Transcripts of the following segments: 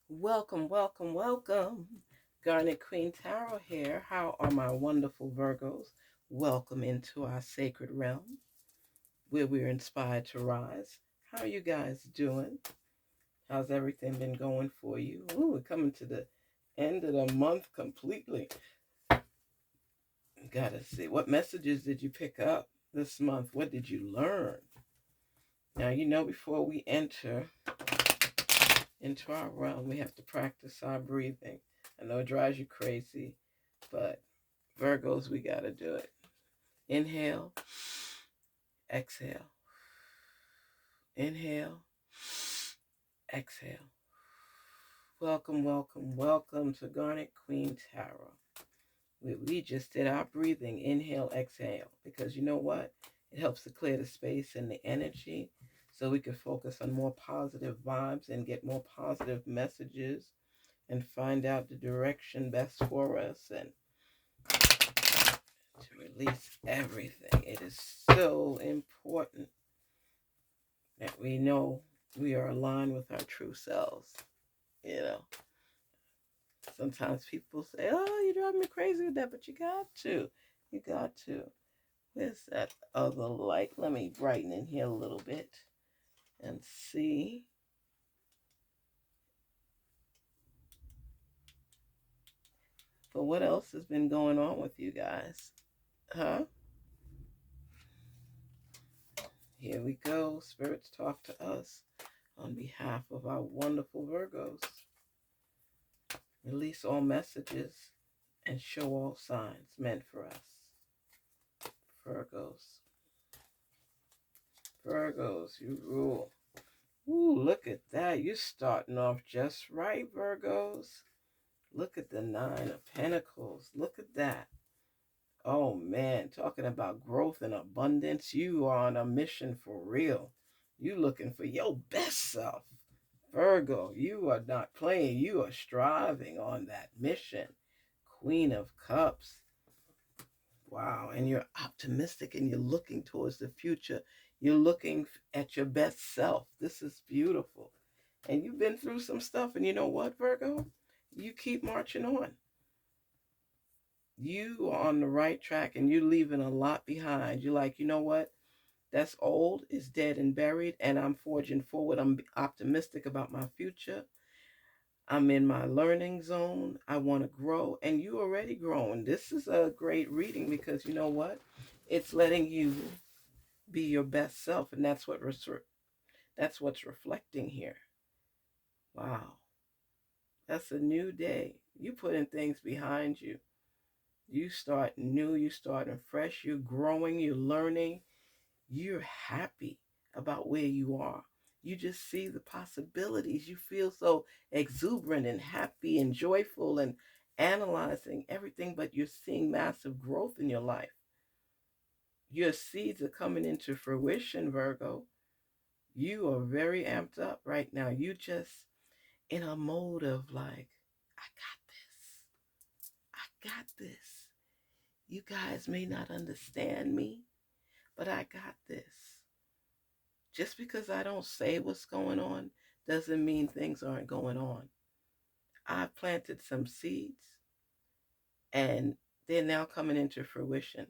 Welcome, welcome, welcome. Garnet Queen Tarot here. How are my wonderful Virgos? Welcome into our sacred realm where we're inspired to rise. How are you guys doing? How's everything been going for you? Ooh, we're coming to the end of the month completely. Gotta see. What messages did you pick up this month? What did you learn? Now, before we enter into our realm, we have to practice our breathing. I know it drives you crazy, but Virgos, we got to do it. Inhale, exhale. Inhale, exhale. Welcome, welcome, welcome to Garnet Queen Tarot. We just did our breathing, inhale, exhale, because you know what? It helps to clear the space and the energy so we can focus on more positive vibes and get more positive messages and find out the direction best for us and to release everything. It is so important that we know we are aligned with our true selves. You know, sometimes people say, "Oh, you drive me crazy with that," but you got to. You got to. Where's that other light? Let me brighten in here a little bit and see. But what else has been going on with you guys? Huh? Here we go. Spirits talk to us on behalf of our wonderful Virgos. Release all messages and show all signs meant for us. Virgos. Virgos, you rule. Ooh, look at that. You're starting off just right, Virgos. Look at the Nine of Pentacles. Look at that. Oh, man. Talking about growth and abundance. You are on a mission for real. You looking for your best self. Virgo, you are not playing. You are striving on that mission. Queen of Cups. Wow. And you're optimistic and you're looking towards the future. You're looking at your best self. This is beautiful. And you've been through some stuff. And you know what, Virgo? You keep marching on. You are on the right track and you're leaving a lot behind. You're like, you know what? That's old, it's dead and buried, and I'm forging forward. I'm optimistic about my future. I'm in my learning zone. I want to grow, and you already growing. This is a great reading because you know what? It's letting you be your best self, and that's what's reflecting here. Wow, that's a new day. You putting things behind you. You start new. You starting fresh. You're growing. You're learning. You're happy about where you are. You just see the possibilities. You feel so exuberant and happy and joyful and analyzing everything, but you're seeing massive growth in your life. Your seeds are coming into fruition, Virgo. You are very amped up right now. You just in a mode of like, I got this. I got this. You guys may not understand me, but I got this. Just because I don't say what's going on doesn't mean things aren't going on. I've planted some seeds and they're now coming into fruition.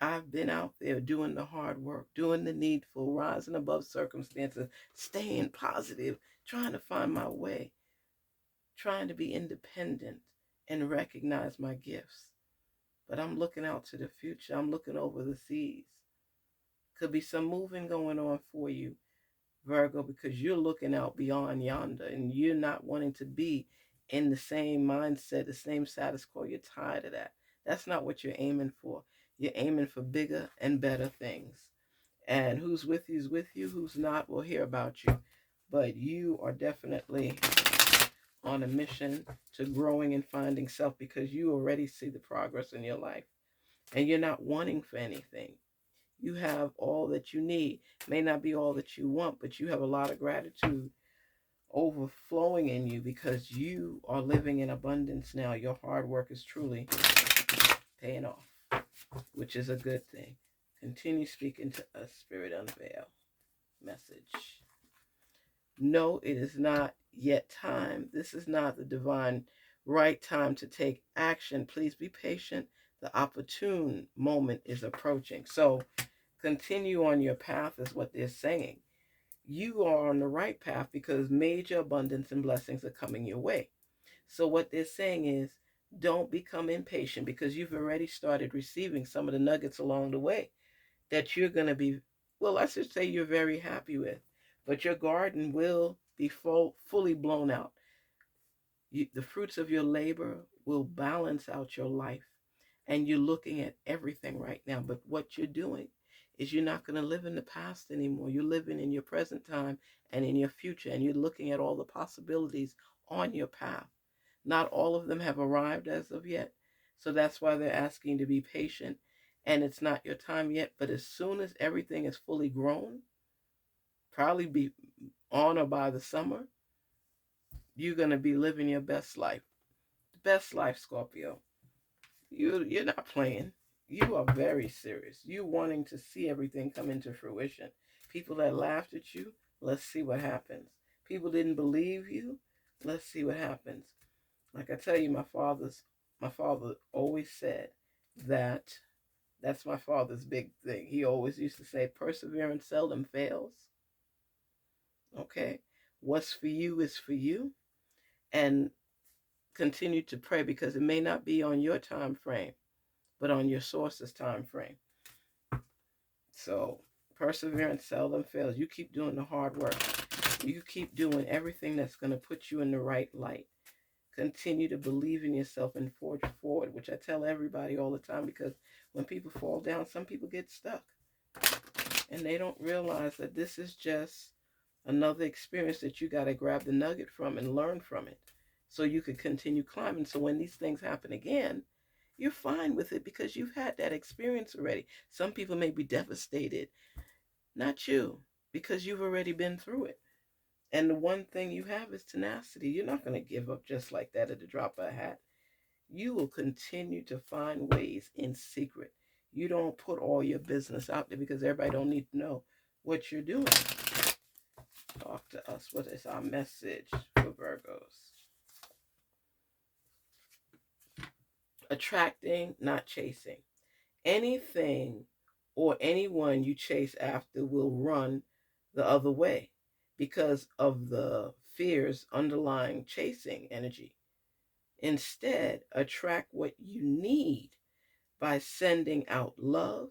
I've been out there doing the hard work, doing the needful, rising above circumstances, staying positive, trying to find my way, trying to be independent and recognize my gifts. But I'm looking out to the future. I'm looking over the seas. Could be some moving going on for you, Virgo, because you're looking out beyond yonder and you're not wanting to be in the same mindset, the same status quo. You're tired of that. That's not what you're aiming for. You're aiming for bigger and better things. And who's with you is with you. Who's not, we'll hear about you. But you are definitely on a mission to growing and finding self because you already see the progress in your life. And you're not wanting for anything. You have all that you need. May not be all that you want, but you have a lot of gratitude overflowing in you because you are living in abundance now. Your hard work is truly paying off, which is a good thing. Continue speaking to us, Spirit Unveil. Message. No, it is not yet time. This is not the divine right time to take action. Please be patient. The opportune moment is approaching. So continue on your path, is what they're saying. You are on the right path because major abundance and blessings are coming your way. So what they're saying is, don't become impatient because you've already started receiving some of the nuggets along the way that you're going to be, well, let's just say you're very happy with, but your garden will be fully blown out. The fruits of your labor will balance out your life. And you're looking at everything right now. But what you're doing is you're not going to live in the past anymore. You're living in your present time and in your future. And you're looking at all the possibilities on your path. Not all of them have arrived as of yet. So that's why they're asking to be patient. And it's not your time yet. But as soon as everything is fully grown, probably be on or by the summer, you're going to be living your best life. The best life, Scorpio. You're not playing. You are very serious. You wanting to see everything come into fruition. People that laughed at you, let's see what happens. People didn't believe you, let's see what happens. Like I tell you, my father always said that that's my father's big thing. He always used to say, perseverance seldom fails. Okay? What's for you is for you. And continue to pray because it may not be on your time frame, but on your source's time frame. So perseverance seldom fails. You keep doing the hard work. You keep doing everything that's going to put you in the right light. Continue to believe in yourself and forge forward, which I tell everybody all the time, because when people fall down, some people get stuck and they don't realize that this is just another experience that you got to grab the nugget from and learn from it so you can continue climbing. So when these things happen again, you're fine with it because you've had that experience already. Some people may be devastated, not you, because you've already been through it. And the one thing you have is tenacity. You're not going to give up just like that at the drop of a hat. You will continue to find ways in secret. You don't put all your business out there because everybody don't need to know what you're doing. Talk to us. What is our message for Virgos? Attracting, not chasing. Anything or anyone you chase after will run the other way because of the fears underlying chasing energy. Instead, attract what you need by sending out love,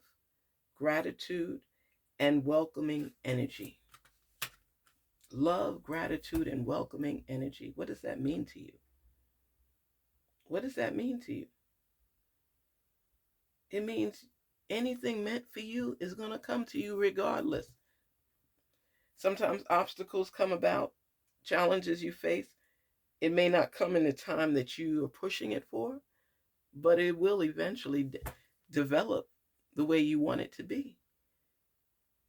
gratitude, and welcoming energy. Love, gratitude, and welcoming energy. What does that mean to you? What does that mean to you? It means anything meant for you is going to come to you regardless. Sometimes obstacles come about, challenges you face. It may not come in the time that you are pushing it for, but it will eventually develop the way you want it to be.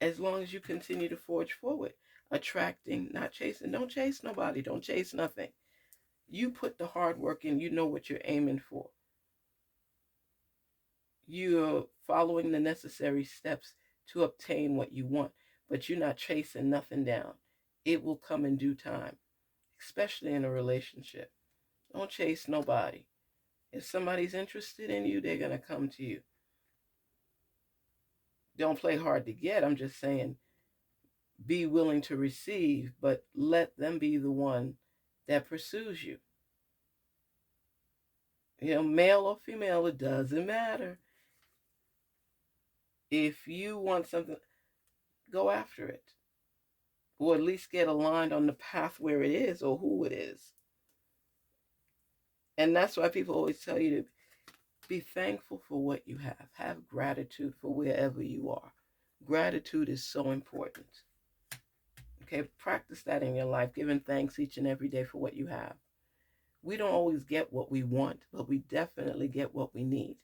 As long as you continue to forge forward, attracting, not chasing. Don't chase nobody. Don't chase nothing. You put the hard work in. You know what you're aiming for. You're following the necessary steps to obtain what you want, but you're not chasing nothing down. It will come in due time, especially in a relationship. Don't chase nobody. If somebody's interested in you, they're going to come to you. Don't play hard to get. I'm just saying, be willing to receive, but let them be the one that pursues you. You know, male or female, it doesn't matter. If you want something, go after it. Or at least get aligned on the path where it is or who it is. And that's why people always tell you to be thankful for what you have. Have gratitude for wherever you are. Gratitude is so important. Okay, practice that in your life, giving thanks each and every day for what you have. We don't always get what we want, but we definitely get what we need.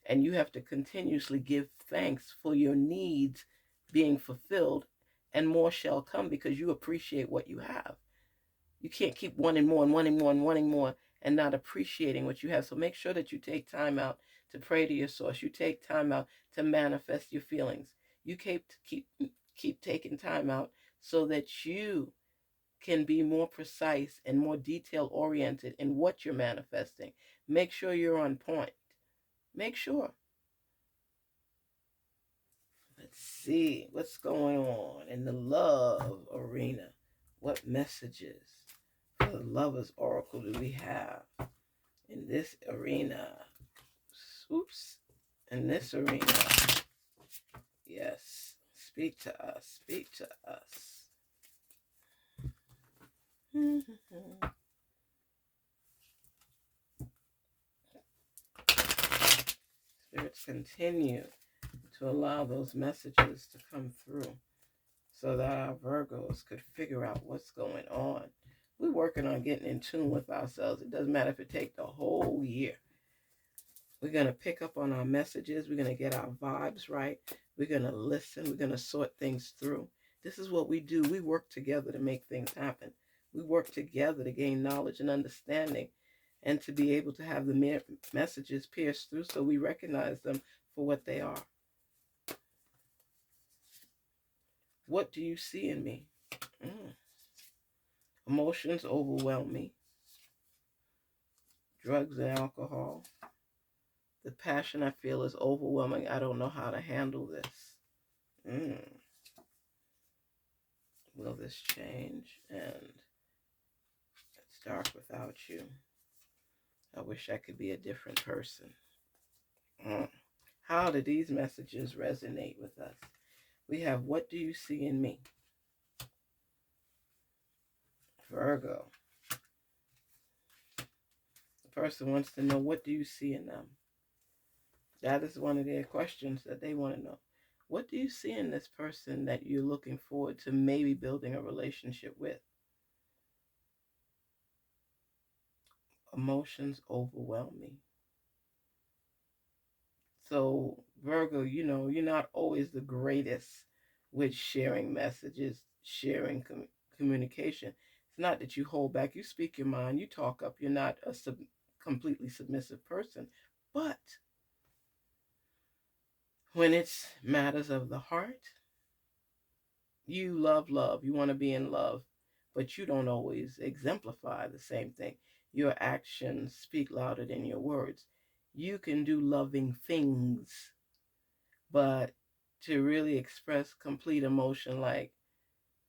And you have to continuously give thanks for your needs being fulfilled, and more shall come because you appreciate what you have. You can't keep wanting more and wanting more and wanting more and not appreciating what you have. So make sure that you take time out to pray to your source. You take time out to manifest your feelings. You keep taking time out so that you can be more precise and more detail oriented in what you're manifesting. Make sure you're on point. Make sure. Let's see what's going on in the love arena. What messages for the Lover's Oracle do we have in this arena? Oops. In this arena. Yes. Speak to us. Speak to us. Spirits continue to allow those messages to come through so that our Virgos could figure out what's going on. We're working on getting in tune with ourselves. It doesn't matter if it takes the whole year. We're going to pick up on our messages. We're going to get our vibes right. We're going to listen. We're going to sort things through. This is what we do. We work together to make things happen. We work together to gain knowledge and understanding and to be able to have the messages pierce through so we recognize them for what they are. What do you see in me? Emotions overwhelm me. Drugs and alcohol. The passion I feel is overwhelming. I don't know how to handle this. Will this change? And it's dark without you. I wish I could be a different person. How do these messages resonate with us? We have, what do you see in me? Virgo. The person wants to know, what do you see in them? That is one of their questions that they want to know. What do you see in this person that you're looking forward to maybe building a relationship with? Emotions overwhelm me. So, Virgo, you're not always the greatest with sharing messages, sharing communication. It's not that you hold back. You speak your mind. You talk up. You're not a completely submissive person. But when it's matters of the heart, you love love. You want to be in love, but you don't always exemplify the same thing. Your actions speak louder than your words. You can do loving things, but to really express complete emotion, like,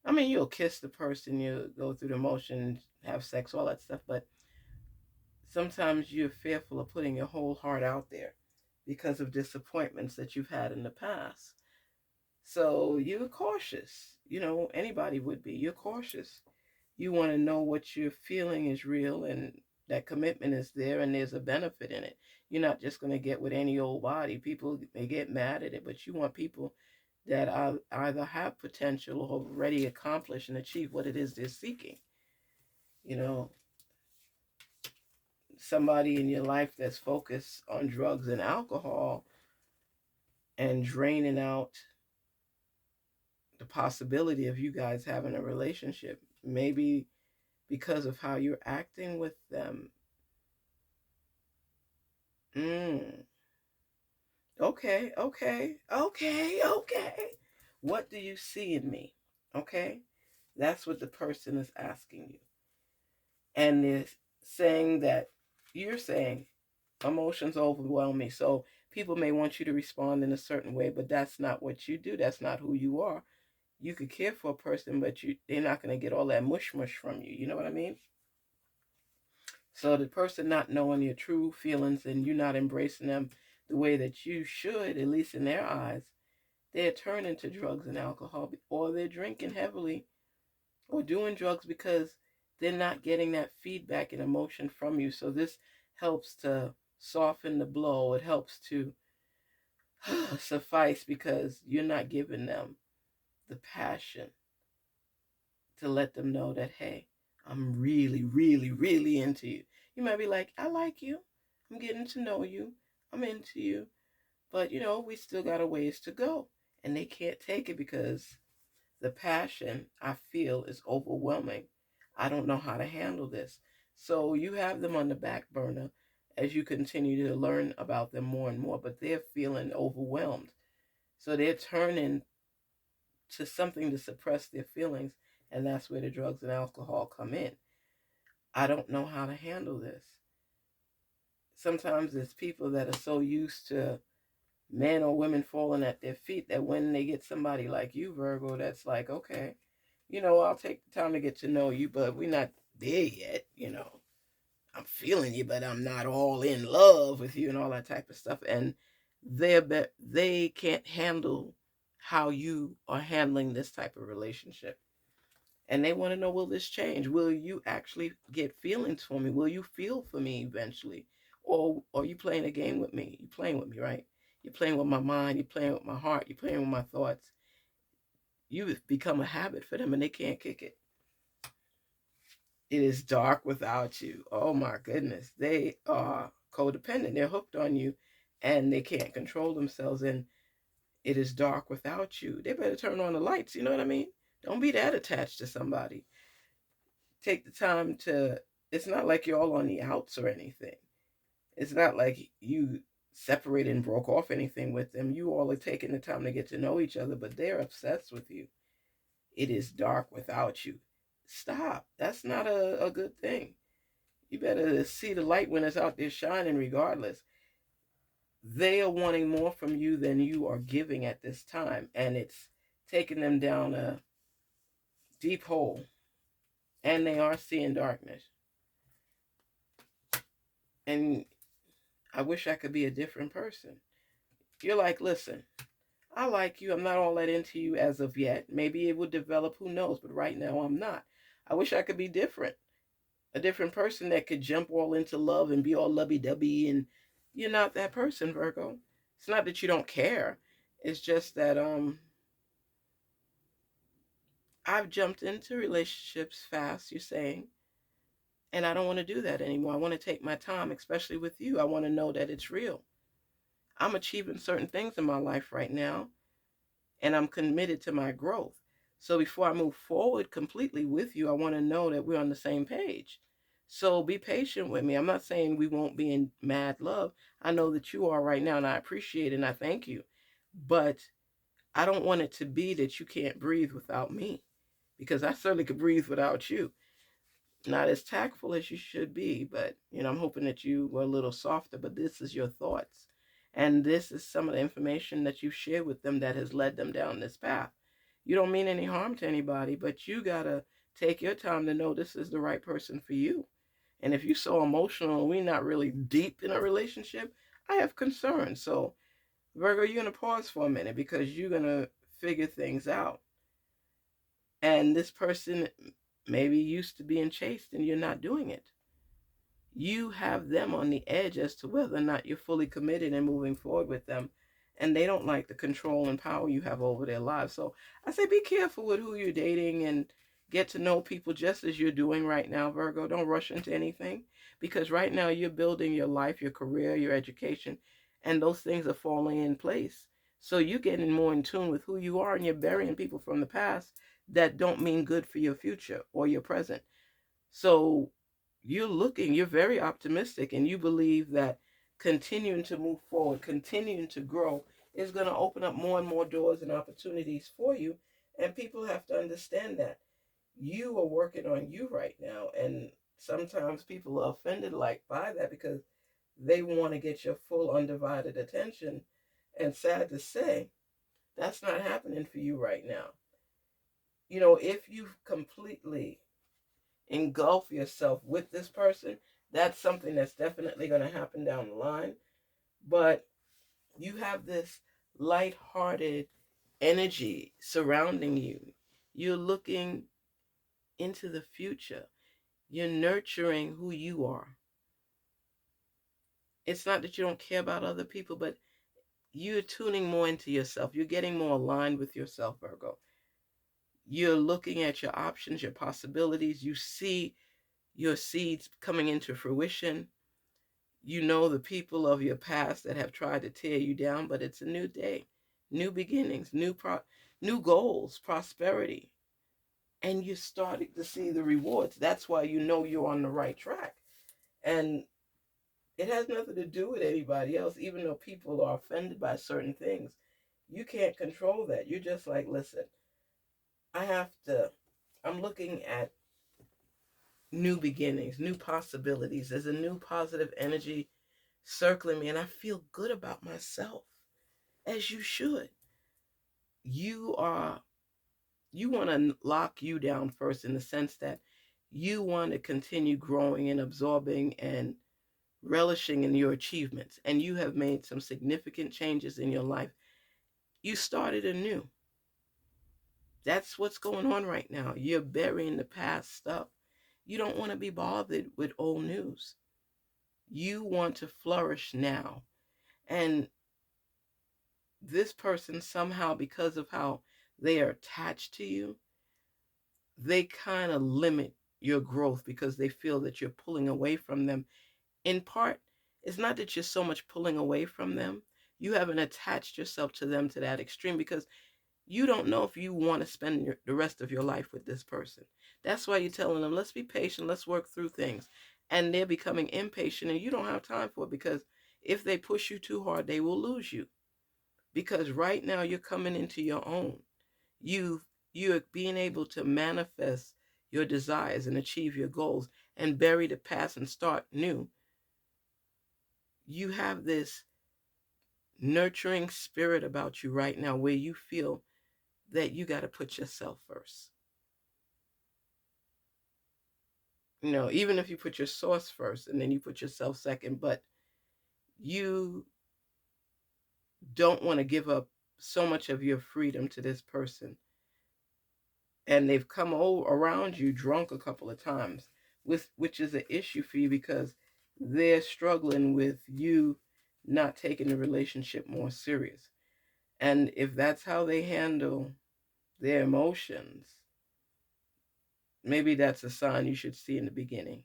you'll kiss the person, you'll go through the motions, have sex, all that stuff, but sometimes you're fearful of putting your whole heart out there because of disappointments that you've had in the past. So you're cautious. Anybody would be. You're cautious. You want to know what you're feeling is real and that commitment is there and there's a benefit in it. You're not just going to get with any old body. People may get mad at it, but you want people that either have potential or have already accomplished and achieved what it is they're seeking. Somebody in your life that's focused on drugs and alcohol and draining out the possibility of you guys having a relationship, maybe because of how you're acting with them. Okay. What do you see in me? Okay. That's what the person is asking you. And they're saying that you're saying emotions overwhelm me. So people may want you to respond in a certain way, but that's not what you do. That's not who you are. You could care for a person, but they're not going to get all that mush from you. You know what I mean? So the person not knowing your true feelings and you not embracing them the way that you should, at least in their eyes, they're turning to drugs and alcohol, or they're drinking heavily or doing drugs because they're not getting that feedback and emotion from you. So this helps to soften the blow. It helps to suffice because you're not giving them the passion to let them know that, hey, I'm really, really, really into you. You might be like, I like you. I'm getting to know you. I'm into you. But, we still got a ways to go. And they can't take it because the passion I feel is overwhelming. I don't know how to handle this. So you have them on the back burner as you continue to learn about them more and more, but they're feeling overwhelmed. So they're turning to something to suppress their feelings And that's where the drugs and alcohol come in. I don't know how to handle this. Sometimes it's people that are so used to men or women falling at their feet that when they get somebody like you, Virgo, that's like, okay, I'll take the time to get to know you, but we're not there yet. I'm feeling you, but I'm not all in love with you and all that type of stuff. And they can't handle how you are handling this type of relationship. And they want to know, will this change? Will you actually get feelings for me? Will you feel for me eventually? Or are you playing a game with me? You're playing with me, right? You're playing with my mind. You're playing with my heart. You're playing with my thoughts. You've become a habit for them and they can't kick it. It is dark without you. Oh my goodness. They are codependent. They're hooked on you and they can't control themselves. And it is dark without you. They better turn on the lights. You know what I mean? Don't be that attached to somebody. Take the time to, it's not like you're all on the outs or anything. It's not like you separated and broke off anything with them. You all are taking the time to get to know each other, but they're obsessed with you. It is dark without you. Stop. That's not a good thing. You better see the light when it's out there shining, regardless. They are wanting more from you than you are giving at this time, and it's taking them down a deep hole, and they are seeing darkness. And I wish I could be a different person. You're like, listen, I like you. I'm not all that into you as of yet. Maybe it will develop, who knows? But right now, I'm not. I wish I could be different. A different person that could jump all into love and be all lovey-dovey. And you're not that person, Virgo. It's not that you don't care. It's just that I've jumped into relationships fast, you're saying, and I don't want to do that anymore. I want to take my time, especially with you. I want to know that it's real. I'm achieving certain things in my life right now, and I'm committed to my growth. So before I move forward completely with you, I want to know that we're on the same page. So be patient with me. I'm not saying we won't be in mad love. I know that you are right now, and I appreciate it, and I thank you. But I don't want it to be that you can't breathe without me, because I certainly could breathe without you. Not as tactful as you should be, but I'm hoping that you were a little softer. But this is your thoughts, and this is some of the information that you've shared with them that has led them down this path. You don't mean any harm to anybody, but you gotta take your time to know this is the right person for you. And if you're so emotional and we're not really deep in a relationship, I have concerns. So Virgo, you're gonna pause for a minute because you're gonna figure things out. And this person maybe used to being chased and you're not doing it. You have them on the edge as to whether or not you're fully committed and moving forward with them. And they don't like the control and power you have over their lives. So I say be careful with who you're dating and get to know people just as you're doing right now, Virgo. Don't rush into anything because right now you're building your life, your career, your education, and those things are falling in place. So you're getting more in tune with who you are and you're burying people from the past that don't mean good for your future or your present. So you're very optimistic and you believe that continuing to move forward, continuing to grow is going to open up more and more doors and opportunities for you. And people have to understand that you are working on you right now. And sometimes people are offended like by that because they want to get your full undivided attention. And sad to say, that's not happening for you right now. If you completely engulf yourself with this person, that's something that's definitely going to happen down the line. But you have this light-hearted energy surrounding you. You're looking into the future. You're nurturing who you are. It's not that you don't care about other people, but you're tuning more into yourself. You're getting more aligned with yourself, Virgo. You're looking at your options, your possibilities. You see your seeds coming into fruition. You know the people of your past that have tried to tear you down, but it's a new day, new beginnings, new goals, prosperity. And you're starting to see the rewards. That's why you know you're on the right track. And it has nothing to do with anybody else, even though people are offended by certain things. You can't control that. You're just like, listen, I have to I'm looking at new beginnings, new possibilities. There's a new positive energy circling me, and I feel good about myself, as you should. You are, you want to lock you down first in the sense that you want to continue growing and absorbing and relishing in your achievements. And you have made some significant changes in your life. You started anew. That's what's going on right now. You're burying the past stuff. You don't want to be bothered with old news. You want to flourish now. And this person, somehow, because of how they are attached to you, they kind of limit your growth because they feel that you're pulling away from them. In part, it's not that you're so much pulling away from them. You haven't attached yourself to them to that extreme because you don't know if you want to spend the rest of your life with this person. That's why you're telling them, let's be patient, let's work through things. And they're becoming impatient and you don't have time for it because if they push you too hard, they will lose you. Because right now you're coming into your own. You're being able to manifest your desires and achieve your goals and bury the past and start new. You have this nurturing spirit about you right now where you feel that you got to put yourself first. You know, even if you put your source first and then you put yourself second, but you don't want to give up so much of your freedom to this person. And they've come around you drunk a couple of times, which is an issue for you because they're struggling with you not taking the relationship more serious. And if that's how they handle their emotions, maybe that's a sign you should see in the beginning.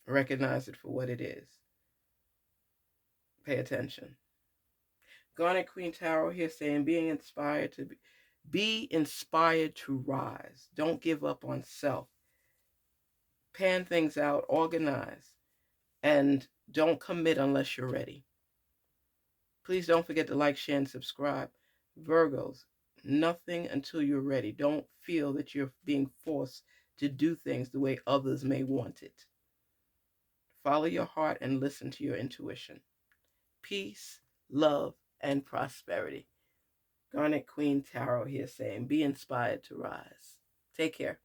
Recognize it for what it is. Pay attention. Garnetqueentarot here saying be inspired to rise. Don't give up on self. Pan things out, organize, and don't commit unless you're ready. Please don't forget to like, share, and subscribe. Virgos, nothing until you're ready. Don't feel that you're being forced to do things the way others may want it. Follow your heart and listen to your intuition. Peace, love, and prosperity. Garnet Queen Tarot here saying, be inspired to rise. Take care.